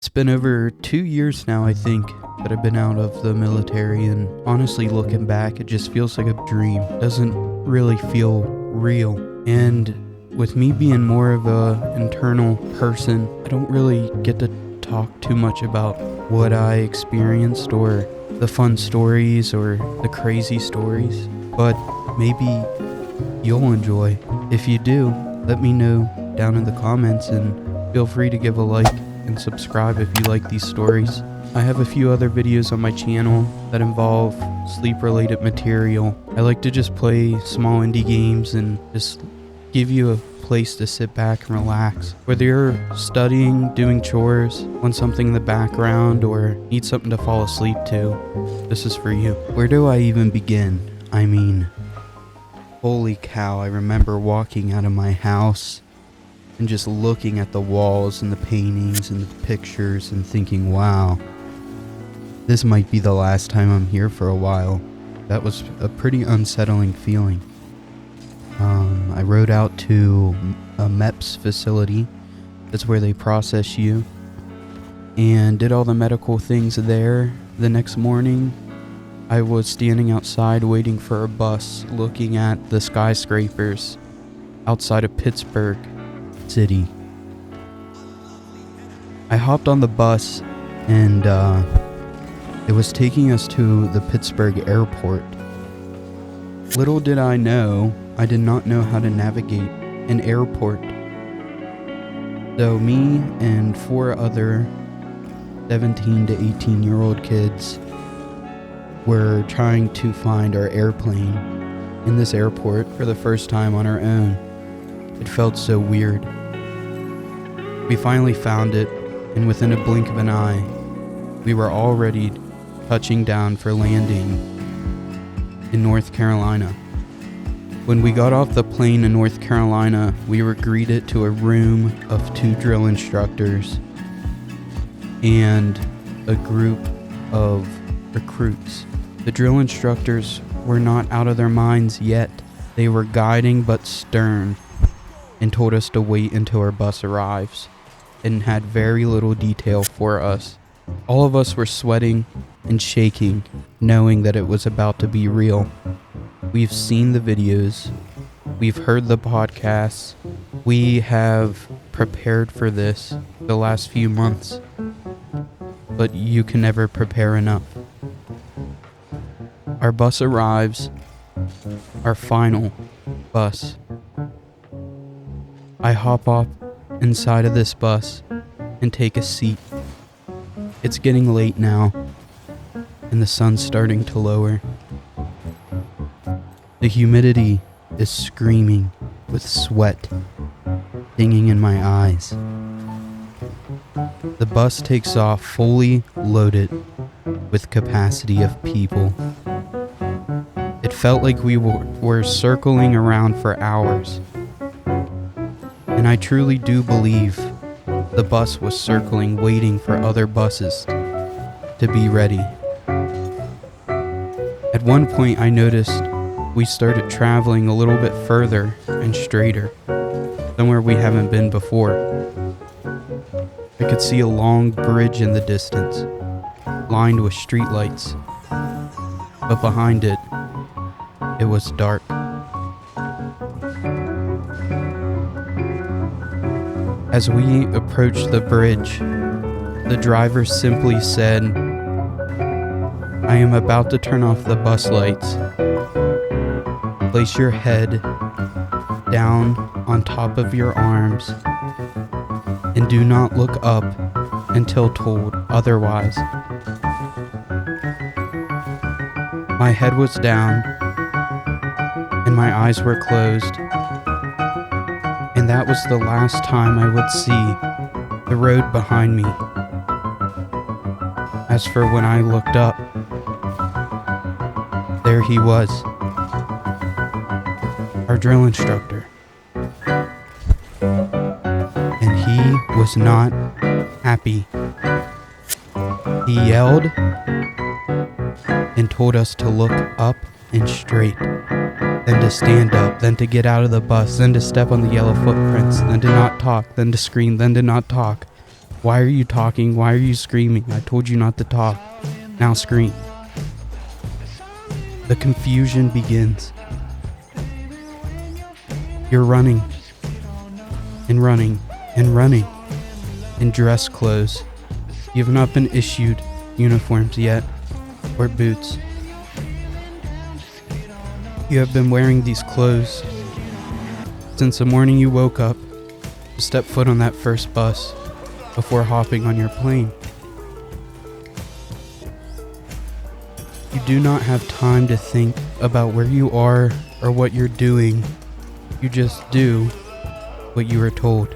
It's been over 2 years now, I think, that I've been out of the military, and honestly, looking back, it just feels like a dream. It doesn't really feel real. And with me being more of a internal person, I don't really get to talk too much about what I experienced or the fun stories or the crazy stories, but maybe you'll enjoy. If you do, let me know down in the comments, and feel free to give a like and subscribe if you like these stories. I have a few other videos on my channel that involve sleep-related material. I like to just play small indie games and just give you a place to sit back and relax. Whether you're studying, doing chores, want something in the background, or need something to fall asleep to, this is for you. Where do I even begin? I mean, holy cow, I remember walking out of my house and just looking at the walls and the paintings and the pictures and thinking, wow, this might be the last time I'm here for a while. That was a pretty unsettling feeling. I rode out to a MEPS facility. That's where they process you, and did all the medical things there. The next morning, I was standing outside waiting for a bus, looking at the skyscrapers outside of Pittsburgh City. I hopped on the bus, and it was taking us to the Pittsburgh airport. Little did I know, I did not know how to navigate an airport. So me and 4 other 17 to 18-year-old kids were trying to find our airplane in this airport for the first time on our own. It felt so weird. We finally found it, and within a blink of an eye, we were already touching down for landing in North Carolina. When we got off the plane in North Carolina, we were greeted to a room of 2 drill instructors and a group of recruits. The drill instructors were not out of their minds yet. They were guiding but stern, and told us to wait until our bus arrives, and had very little detail for us. All of us were sweating and shaking, knowing that it was about to be real. We've seen the videos, we've heard the podcasts, we have prepared for this the last few months, but you can never prepare enough. Our bus arrives, our final bus. I hop up inside of this bus and take a seat. It's getting late now, and the sun's starting to lower. The humidity is screaming with sweat stinging in my eyes. The bus takes off fully loaded with capacity of people. It felt like we were circling around for hours. And I truly do believe the bus was circling, waiting for other buses to be ready. At one point, I noticed we started traveling a little bit further and straighter, somewhere we haven't been before. I could see a long bridge in the distance, lined with streetlights, but behind it, it was dark. As we approached the bridge, the driver simply said, "I am about to turn off the bus lights. Place your head down on top of your arms and do not look up until told otherwise." My head was down and my eyes were closed, and that was the last time I would see the road behind me. As for when I looked up, there he was, our drill instructor. And he was not happy. He yelled and told us to look up and straight, then to stand up, then to get out of the bus, then to step on the yellow footprints, then to not talk, then to scream, then to not talk. Why are you talking? Why are you screaming? I told you not to talk. Now scream. The confusion begins. You're running and running and running in dress clothes. You have not been issued uniforms yet, or boots. You have been wearing these clothes since the morning you woke up to step foot on that first bus before hopping on your plane. You do not have time to think about where you are or what you're doing. You just do what you are told.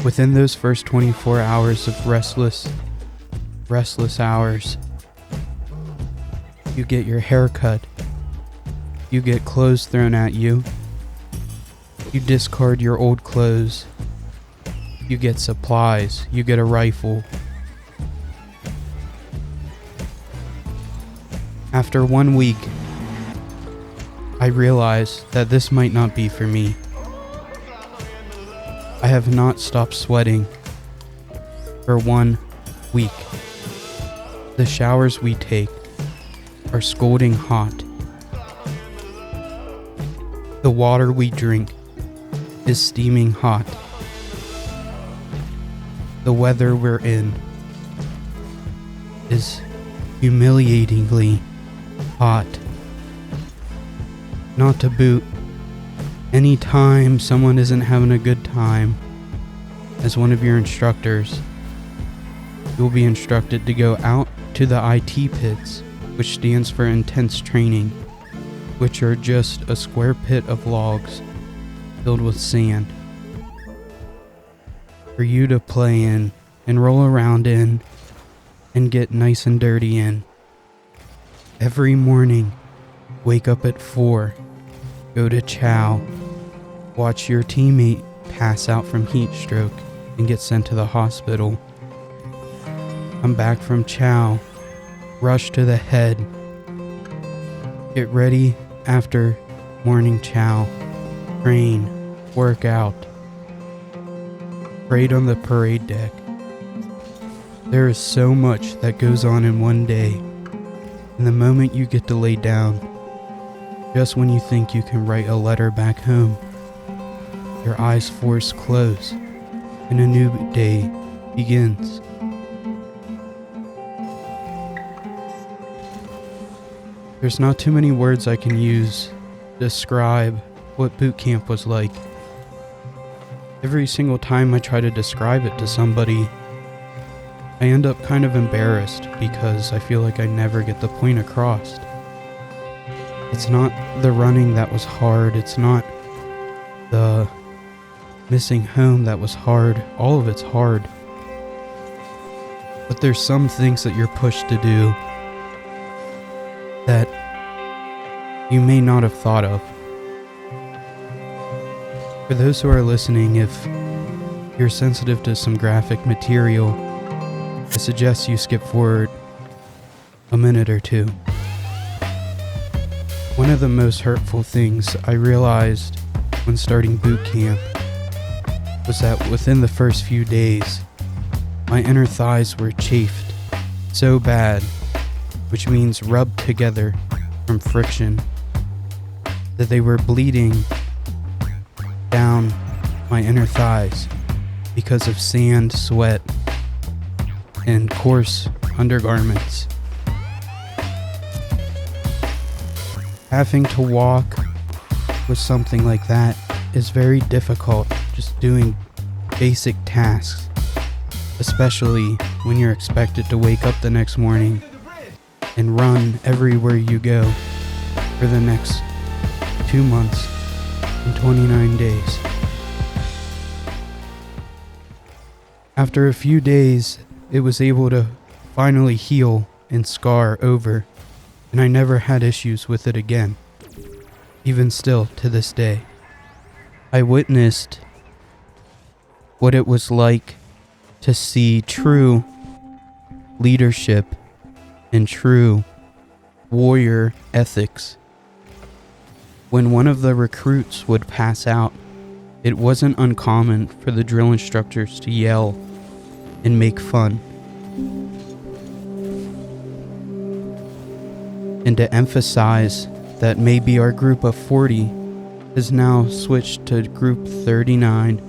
Within those first 24 hours of restless hours, you get your hair cut. You get clothes thrown at you. You discard your old clothes. You get supplies. You get a rifle. After 1 week, I realized that this might not be for me. I have not stopped sweating for 1 week. The showers we take are scalding hot. The water we drink is steaming hot. The weather we're in is humiliatingly hot. Not to boot, anytime someone isn't having a good time, as one of your instructors, you'll be instructed to go out to the IT pits, which stands for intense training, which are just a square pit of logs filled with sand for you to play in and roll around in and get nice and dirty in. Every morning, wake up at 4, go to chow, watch your teammate pass out from heat stroke and get sent to the hospital. Come back from chow, rush to the head, get ready after morning chow, train, work out, parade on the parade deck. There is so much that goes on in one day, and the moment you get to lay down, just when you think you can write a letter back home, your eyes force close, and a new day begins. There's not too many words I can use to describe what boot camp was like. Every single time I try to describe it to somebody, I end up kind of embarrassed because I feel like I never get the point across. It's not the running that was hard, it's not the missing home that was hard. All of it's hard. But there's some things that you're pushed to do that you may not have thought of. For those who are listening, if you're sensitive to some graphic material, I suggest you skip forward a minute or two. One of the most hurtful things I realized when starting boot camp was that within the first few days, my inner thighs were chafed so bad, which means rubbed together from friction, that they were bleeding down my inner thighs because of sand, sweat, and coarse undergarments. Having to walk with something like that is very difficult, just doing basic tasks, especially when you're expected to wake up the next morning and run everywhere you go for the next 2 months and 29 days. After a few days, it was able to finally heal and scar over, and I never had issues with it again, even still to this day. I witnessed what it was like to see true leadership and true warrior ethics. When one of the recruits would pass out, it wasn't uncommon for the drill instructors to yell and make fun. And to emphasize that maybe our group of 40 has now switched to group 39.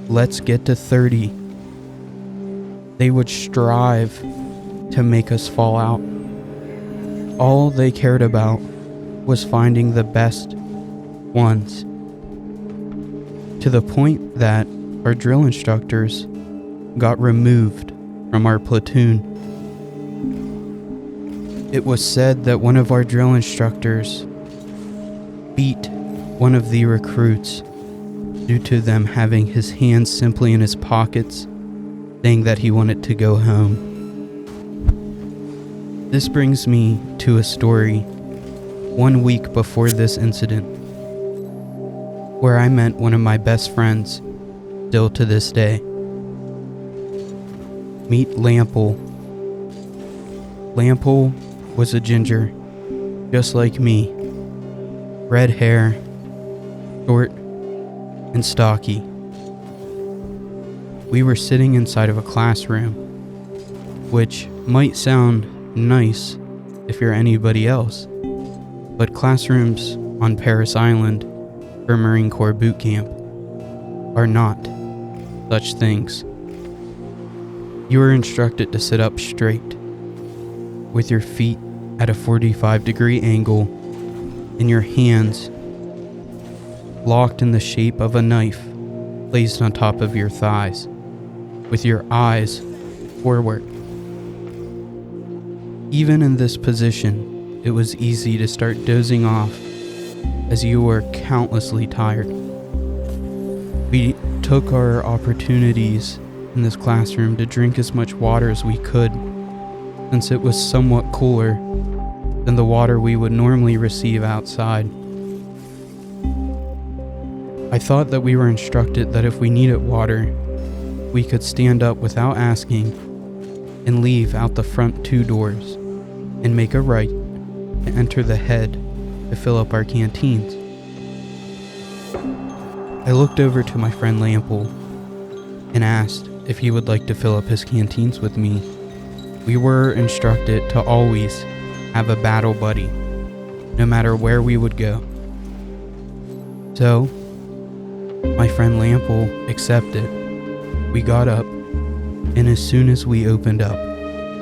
Let's get to 30. They would strive to make us fall out. All they cared about was finding the best ones. To the point that our drill instructors got removed from our platoon. It was said that one of our drill instructors beat one of the recruits due to them having his hands simply in his pockets, saying that he wanted to go home. This brings me to a story 1 week before this incident, where I met one of my best friends, still to this day. Meet Lample. Lample was a ginger, just like me. Red hair, short, and stocky. We were sitting inside of a classroom, which might sound nice if you're anybody else, but classrooms on Parris Island for Marine Corp Boot Camp are not such things. You are instructed to sit up straight, with your feet at a 45-degree angle and your hands locked in the shape of a knife placed on top of your thighs, with your eyes forward. Even in this position, it was easy to start dozing off as you were countlessly tired. We took our opportunities in this classroom to drink as much water as we could, since it was somewhat cooler than the water we would normally receive outside. I thought that we were instructed that if we needed water, we could stand up without asking and leave out the front 2 doors and make a right to enter the head to fill up our canteens. I looked over to my friend Lample and asked if he would like to fill up his canteens with me. We were instructed to always have a battle buddy, no matter where we would go. So, my friend Lample accepted. We got up, and as soon as we opened up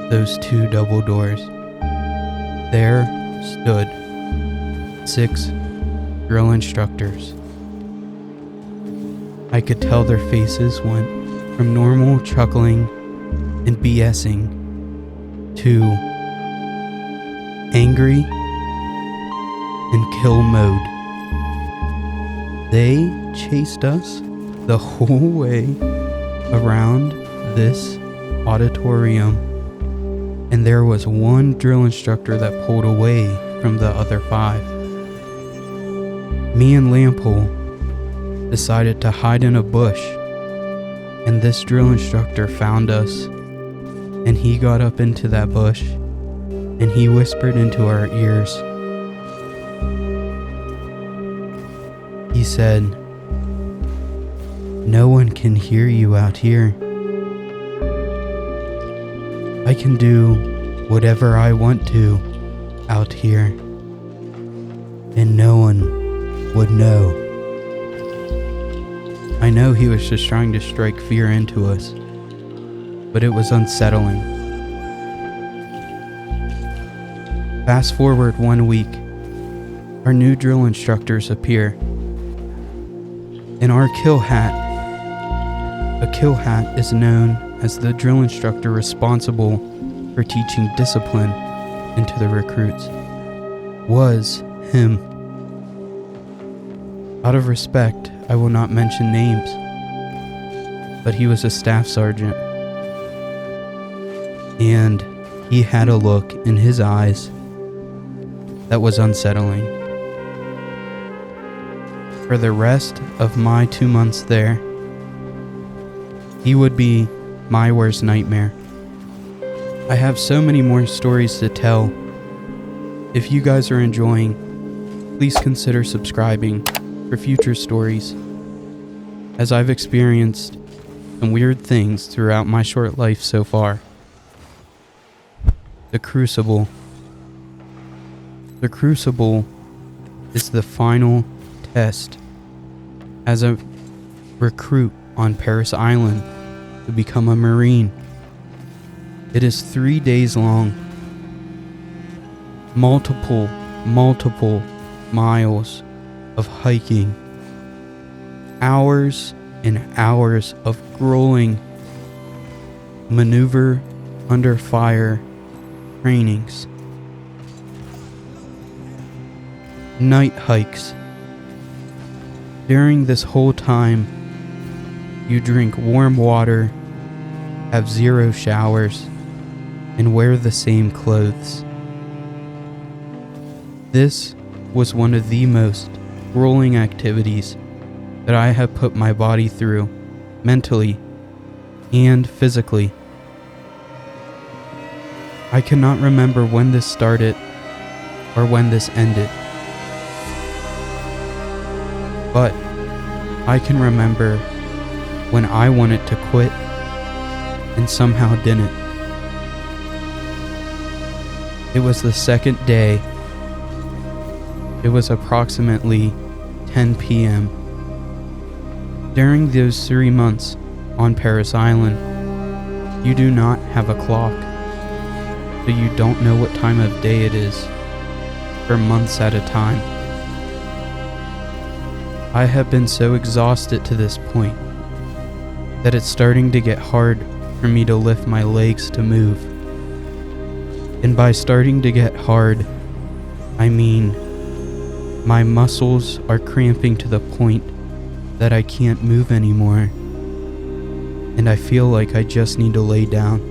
those 2 double doors, there stood 6 drill instructors. I could tell their faces went from normal chuckling and BSing to angry and kill mode. They chased us the whole way around this auditorium, and there was one drill instructor that pulled away from the other 5. Me and Lample decided to hide in a bush, and this drill instructor found us, and he got up into that bush and he whispered into our ears. He said, "No one can hear you out here. I can do whatever I want to out here, and no one would know." I know he was just trying to strike fear into us, but it was unsettling. Fast forward 1 week, our new drill instructors appear. In our kill hat, a kill hat is known as the drill instructor responsible for teaching discipline into the recruits, was him. Out of respect, I will not mention names, but he was a staff sergeant, and he had a look in his eyes that was unsettling. For the rest of my 2 months there, he would be my worst nightmare. I have so many more stories to tell. If you guys are enjoying, please consider subscribing for future stories as I've experienced some weird things throughout my short life so far. The Crucible. The Crucible is the final test as a recruit on Parris Island to become a Marine. It is 3 days long. Multiple miles of hiking. Hours and hours of grueling maneuver under fire trainings. Night hikes. During this whole time, you drink warm water, have 0 showers, and wear the same clothes. This was one of the most grueling activities that I have put my body through, mentally and physically. I cannot remember when this started or when this ended, but I can remember when I wanted to quit and somehow didn't. It was the second day. It was approximately 10 p.m. During those 3 months on Parris Island, you do not have a clock, so you don't know what time of day it is for months at a time. I have been so exhausted to this point that it's starting to get hard for me to lift my legs to move. And by starting to get hard, I mean my muscles are cramping to the point that I can't move anymore, and I feel like I just need to lay down.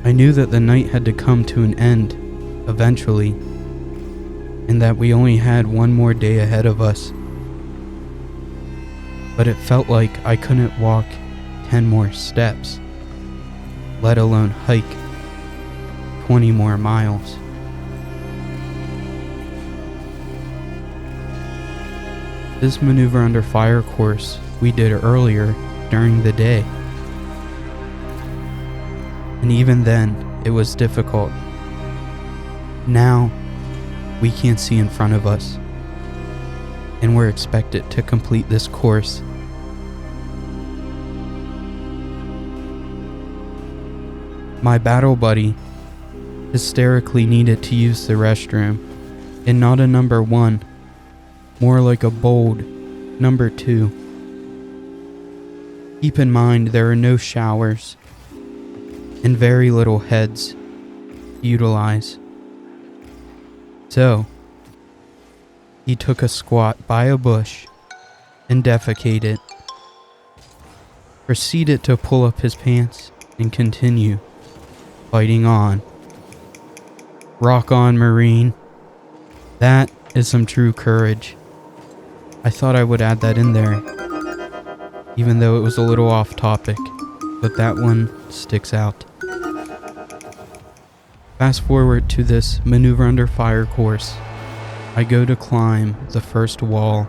I knew that the night had to come to an end eventually, and that we only had one more day ahead of us. But it felt like I couldn't walk 10 more steps, let alone hike 20 more miles. This maneuver under fire course we did earlier during the day, and even then it was difficult. Now we can't see in front of us, and we're expected to complete this course. My battle buddy hysterically needed to use the restroom, and not a number 1, more like a bold number 2. Keep in mind there are no showers and very little heads to utilize. So, he took a squat by a bush and defecated, proceeded to pull up his pants and continue fighting on. Rock on, Marine. That is some true courage. I thought I would add that in there, even though it was a little off topic, but that one sticks out. Fast forward to this maneuver under fire course. I go to climb the first wall,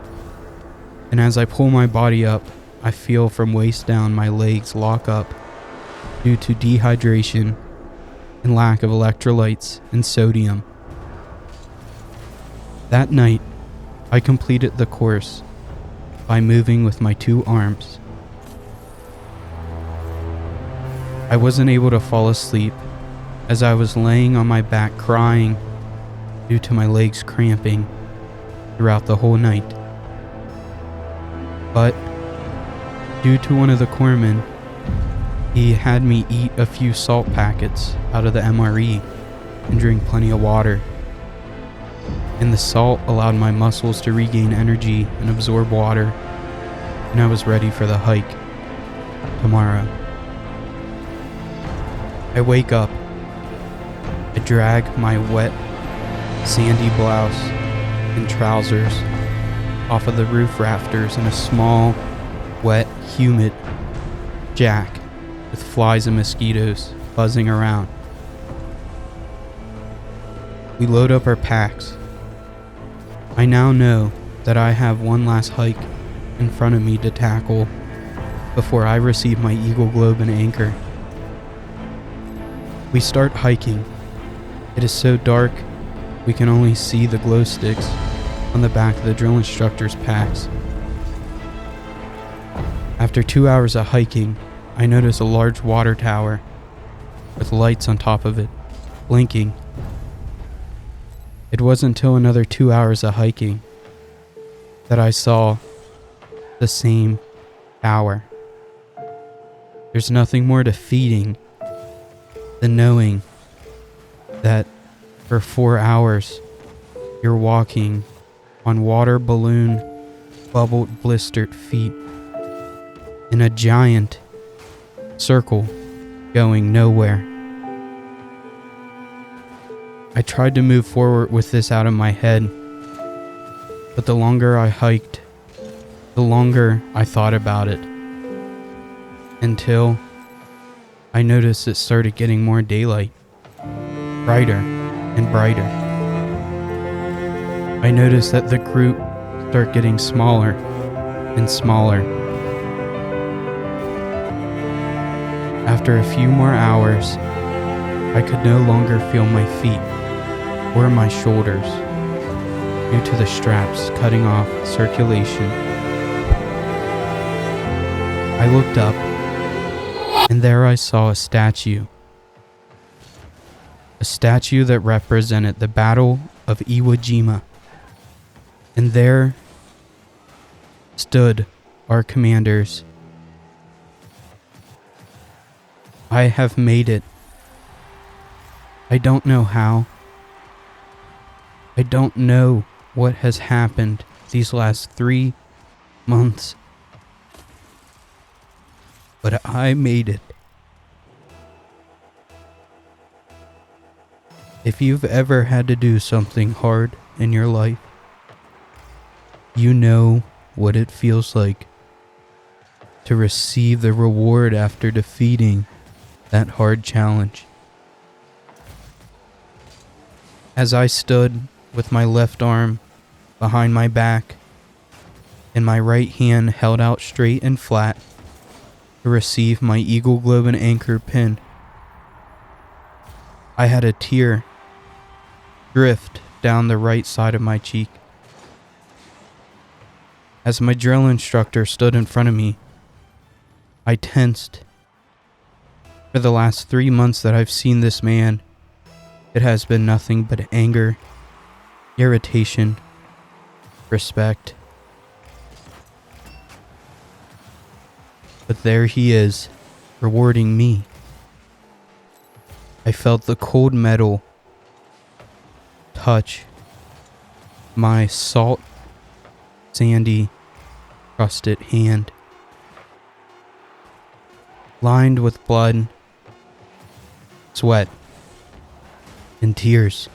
and as I pull my body up, I feel from waist down my legs lock up due to dehydration and lack of electrolytes and sodium. That night, I completed the course by moving with my 2 arms. I wasn't able to fall asleep as I was laying on my back crying due to my legs cramping throughout the whole night. But due to one of the corpsmen, he had me eat a few salt packets out of the MRE and drink plenty of water. And the salt allowed my muscles to regain energy and absorb water, and I was ready for the hike tomorrow. I wake up. I drag my wet, sandy blouse and trousers off of the roof rafters in a small, wet, humid jack with flies and mosquitoes buzzing around. We load up our packs. I now know that I have one last hike in front of me to tackle before I receive my Eagle Globe and anchor. We start hiking. It is so dark, we can only see the glow sticks on the back of the drill instructor's packs. After 2 hours of hiking, I notice a large water tower with lights on top of it, blinking. It wasn't until another 2 hours of hiking that I saw the same tower. There's nothing more defeating than knowing that for 4 hours you're walking on water balloon bubbled blistered feet in a giant circle going nowhere. I tried to move forward with this out of my head, but the longer I hiked, the longer I thought about it, until I noticed it started getting more daylight, brighter and brighter. I noticed that the group started getting smaller and smaller. After a few more hours, I could no longer feel my feet or my shoulders due to the straps cutting off circulation. I looked up, and there I saw a statue. A statue that represented the Battle of Iwo Jima. And there stood our commanders. I have made it. I don't know how. I don't know what has happened these last 3 months. But I made it. If you've ever had to do something hard in your life, you know what it feels like to receive the reward after defeating that hard challenge. As I stood with my left arm behind my back and my right hand held out straight and flat to receive my Eagle Globe and anchor pin, I had a tear drift down the right side of my cheek. As my drill instructor stood in front of me, I tensed. For the last 3 months that I've seen this man, it has been nothing but anger, irritation, respect. But there he is, rewarding me. I felt the cold metal touch my salt, sandy, crusted hand. Lined with blood, sweat, and tears.